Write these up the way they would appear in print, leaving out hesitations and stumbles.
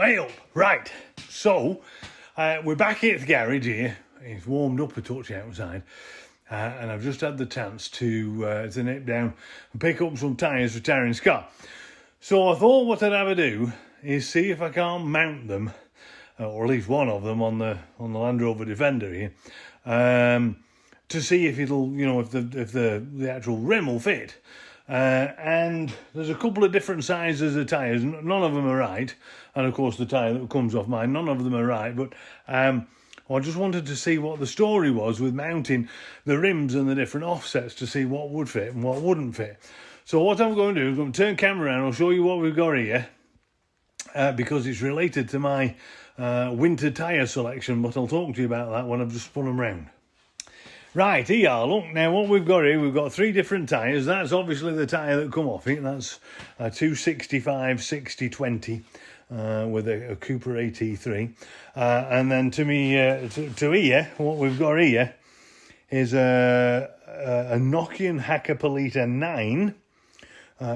Way up. Right. So, we're back here at the garage here. It's warmed up a touch outside. And I've just had the chance to nip down and pick up some tyres for Taryn's car. So I thought what I'd have to do is see if I can't mount them, or at least one of them on the Land Rover Defender here, to see if it'll, if the actual rim will fit. And there's a couple of different sizes of tyres. None of them are right. And of course the tyre that comes off mine, none of them are right. But I just wanted to see what the story was with mounting the rims and the different offsets to see what would fit and what wouldn't fit. So what I'm going to do is I'm going to turn the camera around. I'll show you what we've got here because it's related to my winter tyre selection. But I'll talk to you about that when I've just spun them round. Right, here, look, now what we've got here, we've got three different tyres. That's obviously the tyre that come off it. That's a 265 60-20 with a Cooper AT3. And then to here, what we've got here is a Nokian Hakkapeliitta 9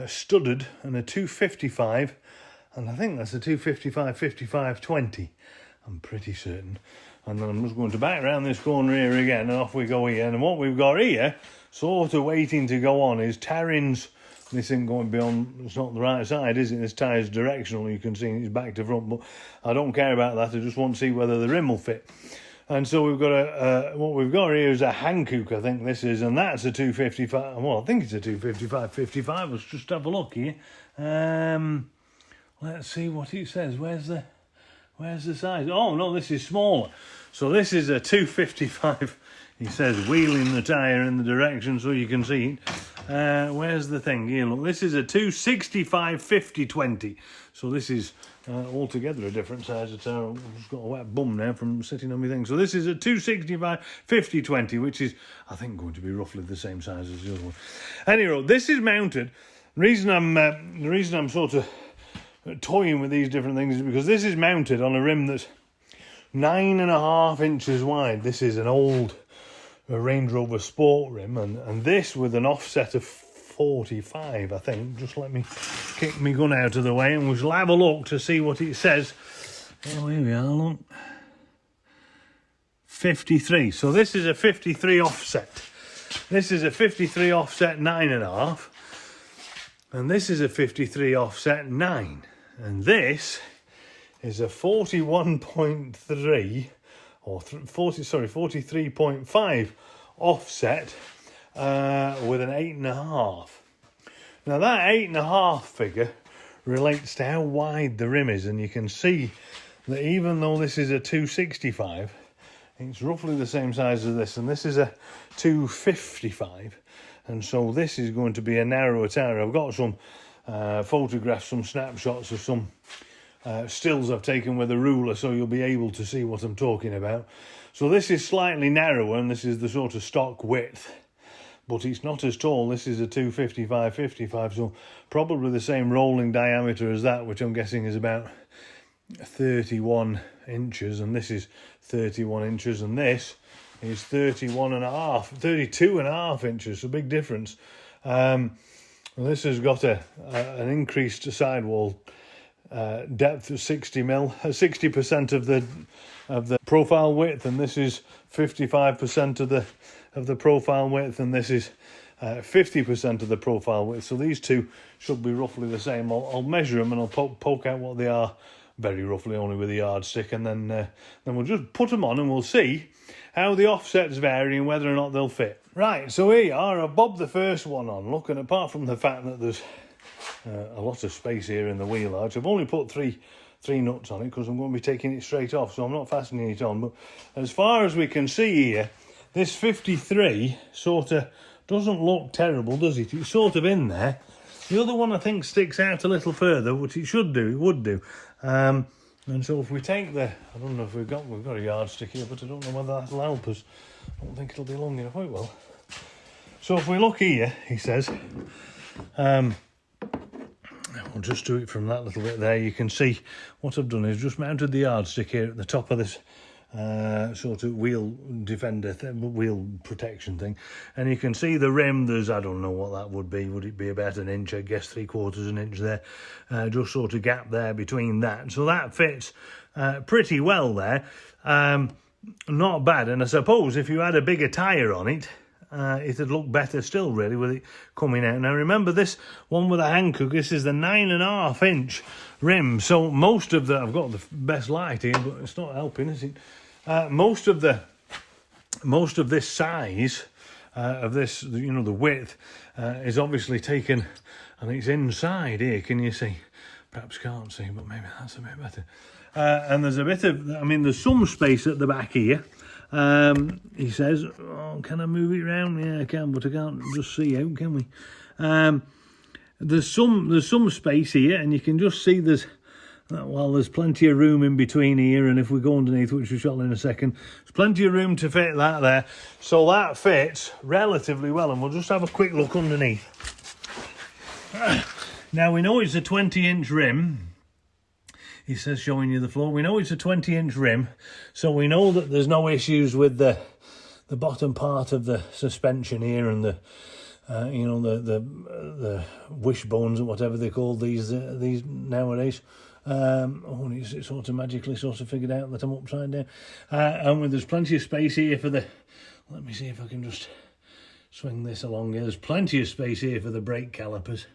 studded and a 255. And I think that's a 255 55-20. I'm pretty certain. And then I'm just going to back around this corner here again, and off we go here. And what we've got here, sort of waiting to go on, is Taryn's. This isn't going to be on, it's not the right side, is it? This tyre's directional, you can see it's back to front, but I don't care about that. I just want to see whether the rim will fit. And so we've got what we've got here is a Hankook, I think this is, and that's a 255. Well, I think it's a 255 55. Let's just have a look here. Let's see what it says. Where's the size? Oh, no, this is smaller. So this is a 255. He says wheeling the tyre in the direction so you can see it. Where's the thing? Here, look, this is a 265 50-20. So this is altogether a different size of tyre. I've just got a wet bum now from sitting on my thing. So this is a 265 50-20, which is, I think, going to be roughly the same size as the other one. Anyway, this is mounted. The reason I'm sort of toying with these different things is because this is mounted on a rim that's 9.5 inches wide. This is an old Range Rover Sport rim, and this with an offset of 45, I think. Just let me kick my gun out of the way and we shall have a look to see what it says. Oh, here we are, look. 53. So this is a 53 offset. This is a 53 offset 9.5. And this is a 53 offset 9. And this is a 41.3 or 43.5 offset with an 8.5. Now that 8.5 figure relates to how wide the rim is, and you can see that even though this is a 265, it's roughly the same size as this, and this is a 255, and so this is going to be a narrower tyre. I've got some photographs, some snapshots of some stills I've taken with a ruler, so you'll be able to see what I'm talking about. So this is slightly narrower, and this is the sort of stock width, but it's not as tall. This is a 255 55, so probably the same rolling diameter as that, which I'm guessing is about 31 inches, and this is 31 inches, and this is 32.5 inches, so big difference. This has got an increased sidewall depth of 60% of the profile width, and this is 55% of the profile width, and this is 50% of the profile width. So these two should be roughly the same. I'll measure them and I'll poke out what they are very roughly, only with a yardstick, and then we'll just put them on and we'll see how the offsets vary and whether or not they'll fit. Right, so here you are. I've bobbed the first one on. Look, and apart from the fact that there's a lot of space here in the wheel arch, I've only put three nuts on it because I'm going to be taking it straight off, so I'm not fastening it on. But as far as we can see here, this 53 sort of doesn't look terrible, does it? It's sort of in there. The other one I think sticks out a little further, which it should do, it would do. And so if we take the, I don't know if we've got a yardstick here, but I don't know whether that'll help us. I don't think it'll be long enough. Oh, it will. So if we look here, he says, we'll just do it from that little bit there. You can see what I've done is just mounted the yardstick here at the top of this sort of wheel defender, wheel protection thing. And you can see the rim, there's, I don't know what that would be. Would it be about an inch? I guess 3/4 an inch there. Just sort of gap there between that. So that fits pretty well there. Not bad. And I suppose if you had a bigger tyre on it, it'd look better still, really, with it coming out. Now, remember this one with a Hankook, this is the 9.5 inch rim. So most of the, I've got the best light here, but it's not helping, is it? Most of this size of this, you know, the width is obviously taken, and it's inside here. Can you see? Perhaps can't see, but maybe that's a bit better. And there's a bit of, I mean, there's some space at the back here. He says, oh, can I move it around? Yeah, I can, but I can't just see out, can we? There's some space here, and you can just see there's plenty of room in between here, and if we go underneath, which we shall in a second, there's plenty of room to fit that there. So that fits relatively well, and we'll just have a quick look underneath. Now, we know it's a 20-inch rim. He says, showing you the floor. We know it's a 20-inch rim, so we know that there's no issues with the bottom part of the suspension here and the you know, the wishbones or whatever they call these nowadays. It's sort of magically sort of figured out that I'm upside down. And there's plenty of space here for the. Let me see if I can just swing this along here. There's plenty of space here for the brake calipers.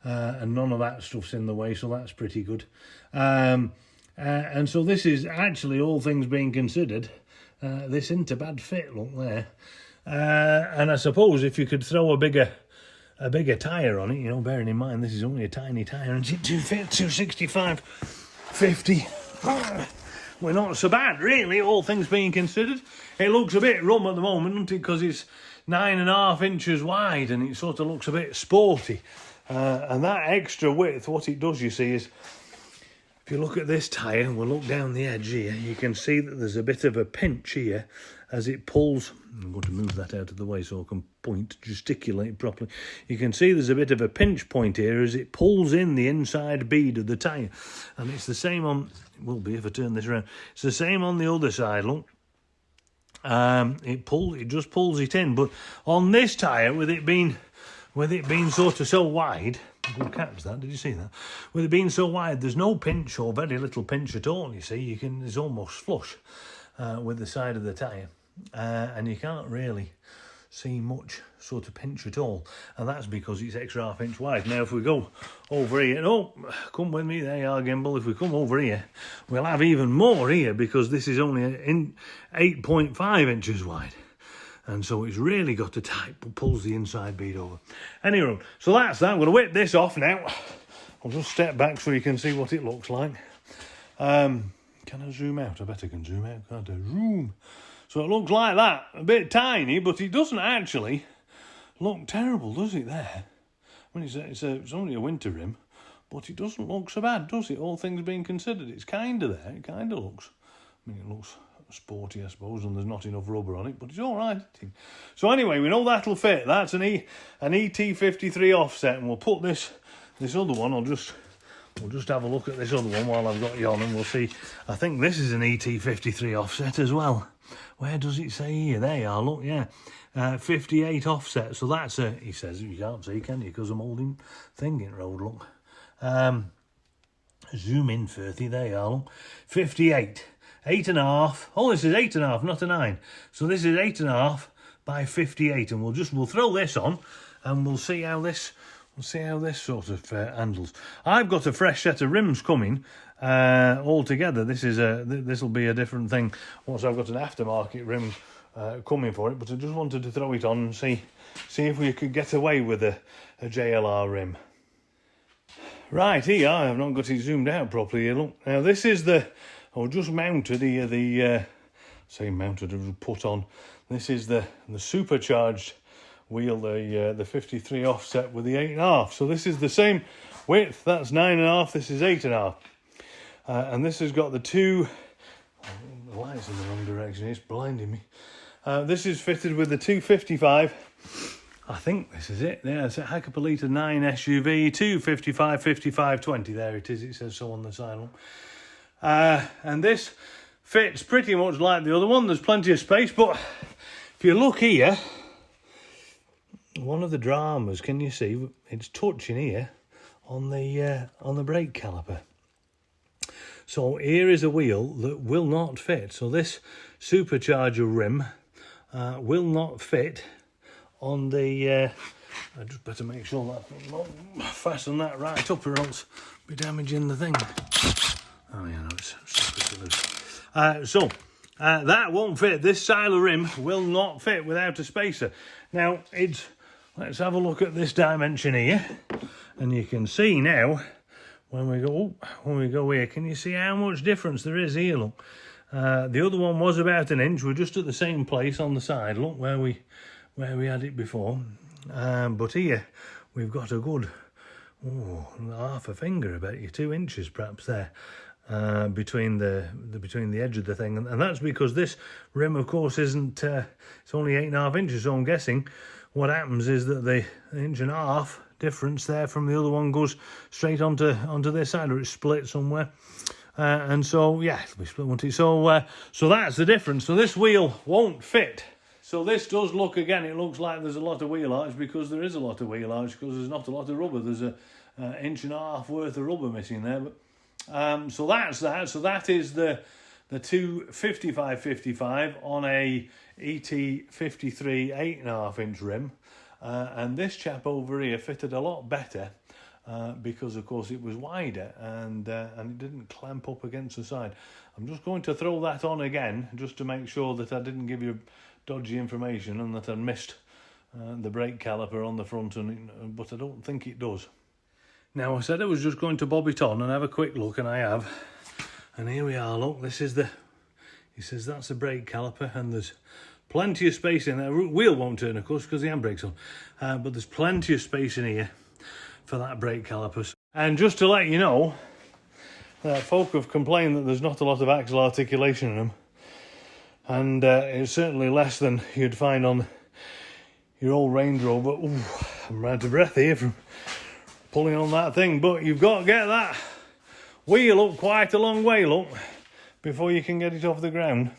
And none of that stuff's in the way, so that's pretty good. And so this is actually, all things being considered, this isn't a bad fit, look there. And I suppose if you could throw a bigger tyre on it, you know, bearing in mind this is only a tiny tyre, and it 265, 50. We're not so bad, really, all things being considered. It looks a bit rum at the moment, doesn't it, because it's 9.5 inches wide, and it sort of looks a bit sporty. And that extra width, what it does, you see, is if you look at this tyre, and we'll look down the edge here, you can see that there's a bit of a pinch here as it pulls. I'm going to move that out of the way so I can gesticulate properly. You can see there's a bit of a pinch point here as it pulls in the inside bead of the tyre. And it's the same on, it will be if I turn this around, it's the same on the other side, look. It just pulls it in. But on this tyre, with it being sort of so wide, good catch that, did you see that? With it being so wide, there's no pinch or very little pinch at all, you see. It's almost flush with the side of the tyre. And you can't really see much sort of pinch at all. And that's because it's extra half inch wide. Now, if we go over here, come with me, there you are, Gimbal. If we come over here, we'll have even more here because this is only 8.5 inches wide. And so it's really got to tight, but pulls the inside bead over. Anyway, so that's that. I'm going to whip this off now. I'll just step back so you can see what it looks like. Can I zoom out? I bet I can zoom out, can't I? Zoom. So it looks like that. A bit tiny, but it doesn't actually look terrible, does it, there? I mean, it's only a winter rim, but it doesn't look so bad, does it? All things being considered, it's kind of there. It kind of looks. I mean, it looks sporty, I suppose, and there's not enough rubber on it, but it's all right. So anyway, we know that'll fit. That's an ET53 offset, and we'll put this other one. We'll just have a look at this other one while I've got you on, and we'll see. I think this is an ET53 offset as well. Where does it say here? There you are, look, yeah. 58 offset, so that's he says, you can't see, can you, because I'm holding thing in road, look. Zoom in 30, there you are, look. 58. 8.5. Oh, this is 8.5, not a 9. So this is 8.5 by 58, and we'll throw this on, and we'll see how this sort of handles. I've got a fresh set of rims coming altogether. This will be a different thing once I've got an aftermarket rim coming for it. But I just wanted to throw it on and see if we could get away with a JLR rim. Right, here I've not got it zoomed out properly here. Look, now this is just mounted here, put on. This is the supercharged wheel, the 53 offset with the 8.5. So this is the same width. That's 9.5. This is 8.5. And this has got the the light's in the wrong direction. It's blinding me. This is fitted with the 255. I think this is it. Yeah, it's a Haiko 9 SUV, 255 5520. There it is. It says so on the side. And this fits pretty much like the other one. There's plenty of space, but if you look here, one of the dramas, can you see, it's touching here on the brake caliper. So here is a wheel that will not fit. So this supercharger rim will not fit on the... I just better make sure that I fasten that right up or else be damaging the thing. Oh yeah, no, it's super loose. So that won't fit. This style of rim will not fit without a spacer. Now let's have a look at this dimension here, and you can see now when we go here. Can you see how much difference there is here? Look, the other one was about an inch. We're just at the same place on the side. Look where we had it before. But here we've got a good half a finger, about 2 inches perhaps there between the edge of the thing, and that's because this rim, of course, isn't. It's only 8.5 inches. So I'm guessing what happens is that the 1.5 inch difference there from the other one goes straight onto this side, or it's split somewhere. And so yeah, it'll be split one too. So that's the difference. So this wheel won't fit. So this does look, again, it looks like there's a lot of wheel arch, because there is a lot of wheel arch, because there's not a lot of rubber. There's a 1.5 inch worth of rubber missing there. But so that's that. So that is the 255/55 on a ET53 8.5 inch rim. And this chap over here fitted a lot better because, of course, it was wider and it didn't clamp up against the side. I'm just going to throw that on again just to make sure that I didn't give you dodgy information and that I missed the brake caliper on the front, but I don't think it does. Now, I said I was just going to bob it on and have a quick look, and I have. And here we are, look, this is he says that's the brake caliper, and there's plenty of space in there. Wheel won't turn, of course, because the handbrake's on. But there's plenty of space in here for that brake caliper. And just to let you know, folk have complained that there's not a lot of axle articulation in them. And it's certainly less than you'd find on your old Range Rover. Ooh, I'm out of breath here from pulling on that thing. But you've got to get that wheel up quite a long way, look, before you can get it off the ground.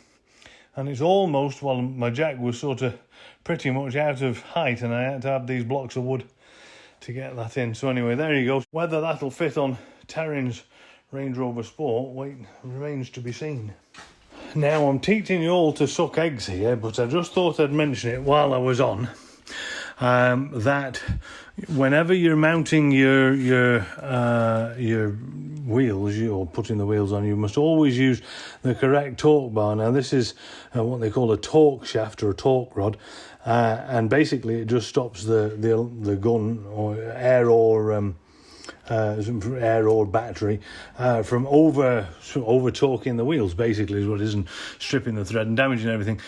And it's almost, well, my jack was sort of pretty much out of height, and I had to have these blocks of wood to get that in. So anyway, there you go. Whether that'll fit on Terran's Range Rover Sport remains to be seen. Now, I'm teaching you all to suck eggs here, but I just thought I'd mention it while I was on, that whenever you're mounting your wheels, or putting the wheels on, you must always use the correct torque bar. Now, this is what they call a torque shaft or a torque rod, and basically it just stops the gun or air or battery from over torquing the wheels, basically, is what it is, and stripping the thread and damaging everything.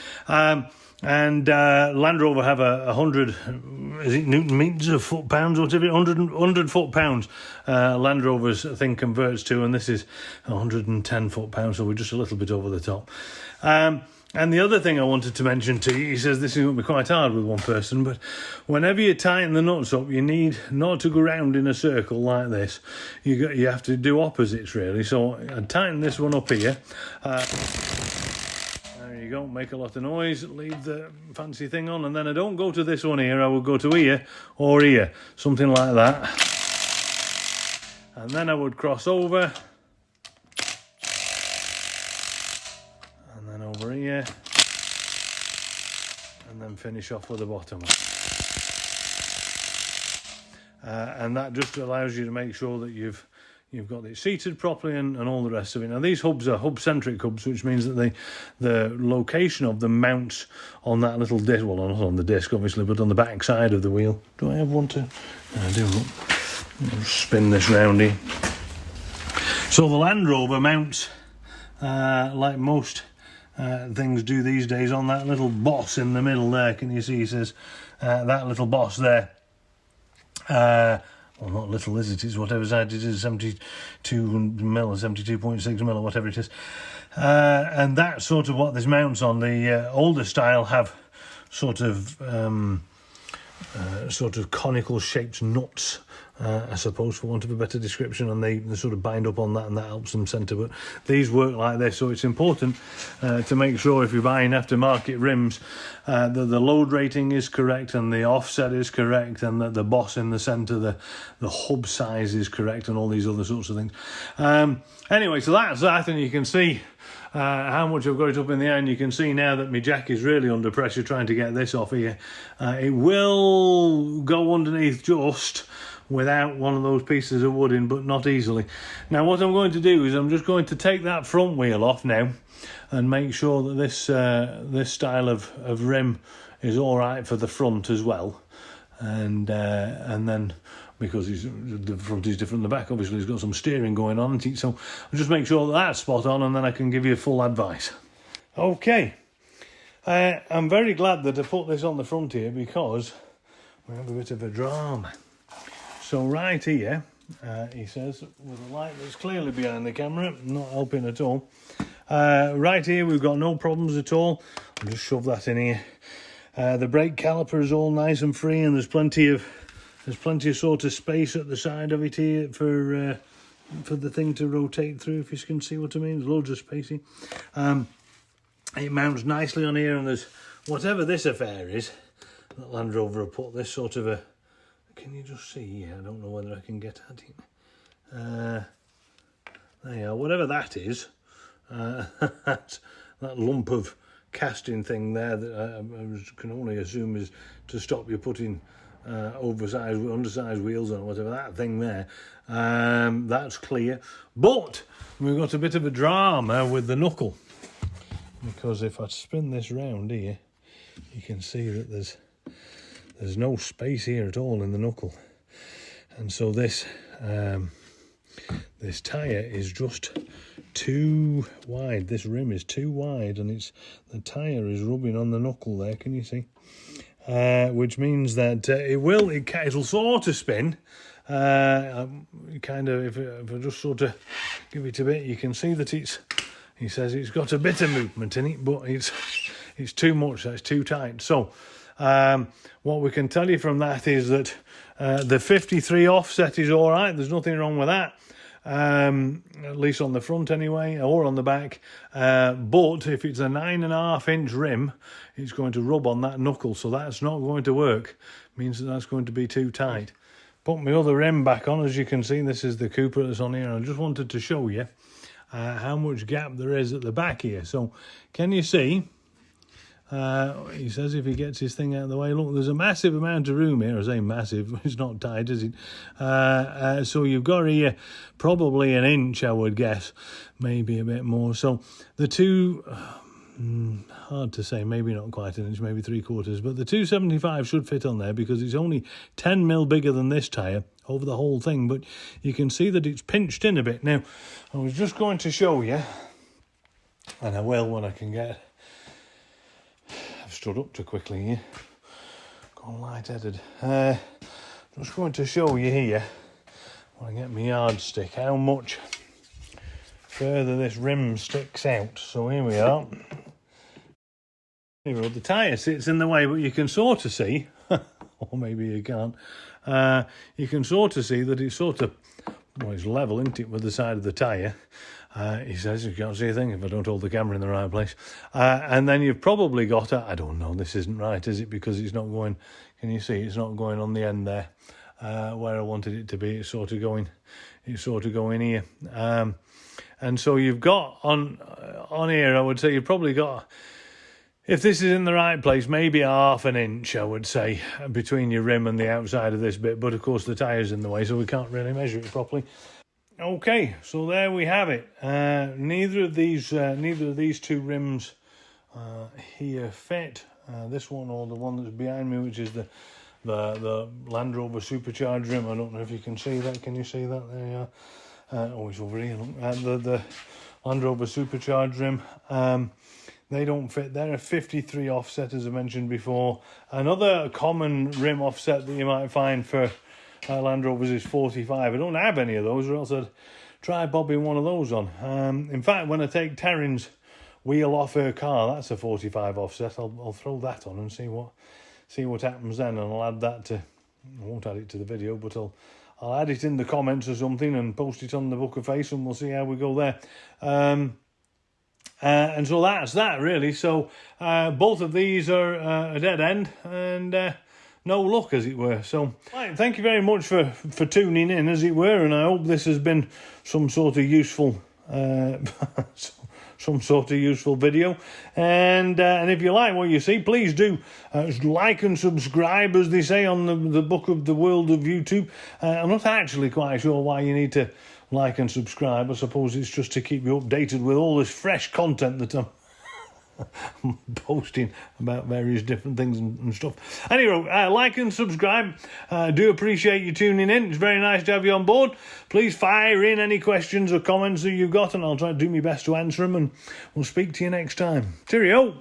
And Land Rover have 100, is it Newton meters or foot pounds or whatever, 100 foot pounds Land Rover's thing converts to, and this is 110 foot pounds, so we're just a little bit over the top. And the other thing I wanted to mention to you, he says this is going to be quite hard with one person, but whenever you tighten the nuts up, you need not to go round in a circle like this. You have to do opposites, really. So I tighten this one up here. There you go, make a lot of noise, leave the fancy thing on, and then I don't go to this one here, I will go to here or here, something like that. And then I would cross over. Over here, and then finish off with the bottom. And that just allows you to make sure that you've got it seated properly and all the rest of it. Now, these hubs are hub-centric hubs, which means that the location of them mounts on that little disc. Well, not on the disc, obviously, but on the back side of the wheel. Do I have one to? I do. I'll spin this round here. So the Land Rover mounts like most things do these days on that little boss in the middle there. Can you see? He says that little boss there. Well, not little, is it? It's whatever side it is, 72 mil or 72.6 mil or whatever it is. And that's sort of what this mounts on. The older style have sort of sort of conical shaped nuts, I suppose, for want of a better description, and they sort of bind up on that, and that helps them centre. But these work like this, so it's important to make sure if you're buying aftermarket rims that the load rating is correct and the offset is correct, and that the boss in the centre, the hub size is correct, and all these other sorts of things. Anyway, so that's that, and you can see how much I've got it up in the air, and you can see now that my jack is really under pressure trying to get this off here. It will go underneath just without one of those pieces of wood in, but not easily. Now what I'm going to do is I'm just going to take that front wheel off now and make sure that this style of rim is all right for the front as well, and then, because the front is different than the back, obviously, it's got some steering going on, so I'll just make sure that that's spot on, and then I can give you full advice. Okay, I'm very glad that I put this on the front here, because we have a bit of a drama. So right here, he says, with a light that's clearly behind the camera, not helping at all. Right here, we've got no problems at all. I'll just shove that in here. The brake caliper is all nice and free, and there's plenty of sort of space at the side of it here for the thing to rotate through, if you can see what I mean. There's loads of space here. It mounts nicely on here, and there's whatever this affair is that Land Rover have put this sort of a, can you just see? I don't know whether I can get at it. There you are, whatever that is, that lump of casting thing there that I can only assume is to stop you putting undersized wheels on, whatever that thing there. That's clear, but we've got a bit of a drama with the knuckle, because if I spin this round here, you can see that there's no space here at all in the knuckle, and so this tyre is just too wide. This rim is too wide, and the tyre is rubbing on the knuckle there. Can you see? Which means that it'll sort of spin. Kind of, if I just sort of give it a bit, you can see that he says it's got a bit of movement in it, but it's too much. That's too tight. So what we can tell you from that is that the 53 offset is all right. There's nothing wrong with that. At least on the front anyway, or on the back, but if it's a 9.5-inch rim, it's going to rub on that knuckle, so that's not going to work. Means that's going to be too tight. Put my other rim back on. As you can see, this is the Cooper that's on here, and I just wanted to show you how much gap there is at the back here. So can you see? He says if he gets his thing out of the way, look, there's a massive amount of room here. I say massive, it's not tight, is it? So you've got here probably an inch, I would guess, maybe a bit more. So the two, hard to say, maybe not quite an inch, maybe 3/4, but the 275 should fit on there, because it's only 10 mil bigger than this tyre over the whole thing, but you can see that it's pinched in a bit. Now, I was just going to show you, and I will when I can get... stood up too quickly here, gone light-headed. Just going to show you here, when I get my yardstick, how much further this rim sticks out. So here we are. The tyre sits in the way, but you can sort of see, or maybe you can't, you can sort of see that it's sort of, well, it's level, isn't it, with the side of the tyre. He says you can't see a thing if I don't hold the camera in the right place. And then you've probably got I don't know, this isn't right, is it? Because it's not going, can you see, it's not going on the end there where I wanted it to be. It's sort of going here. And so you've got on here, I would say you've probably got, if this is in the right place, maybe 1/2 inch, I would say, between your rim and the outside of this bit. But of course the tyre's in the way, so we can't really measure it properly. Okay, so there we have it. Neither of these two rims here fit. This one or the one that's behind me, which is the Land Rover supercharged rim. I don't know if you can see that. Can you see that? There you are. It's over here. The Land Rover supercharged rim. They don't fit. They're a 53 offset, as I mentioned before. Another common rim offset that you might find for Land Rovers is 45. I don't have any of those, or else I'd try bobbing one of those on. In fact, when I take Taryn's wheel off her car, that's a 45 offset. I'll throw that on and see see what happens then, and I'll add that to, I won't add it to the video, but I'll add it in the comments or something and post it on the Book of Face, and we'll see how we go there. And so that's that, really. So both of these are a dead end, and no luck, as it were. So right, thank you very much for tuning in, as it were, and I hope this has been some sort of useful video. And if you like what you see, please do like and subscribe, as they say on the Book of the World of YouTube. I'm not actually quite sure why you need to like and subscribe. I suppose it's just to keep you updated with all this fresh content that I'm posting about various different things and stuff. Anyway, like and subscribe. Do appreciate you tuning in. It's very nice to have you on board. Please fire in any questions or comments that you've got, and I'll try to do my best to answer them, and we'll speak to you next time. Cheerio.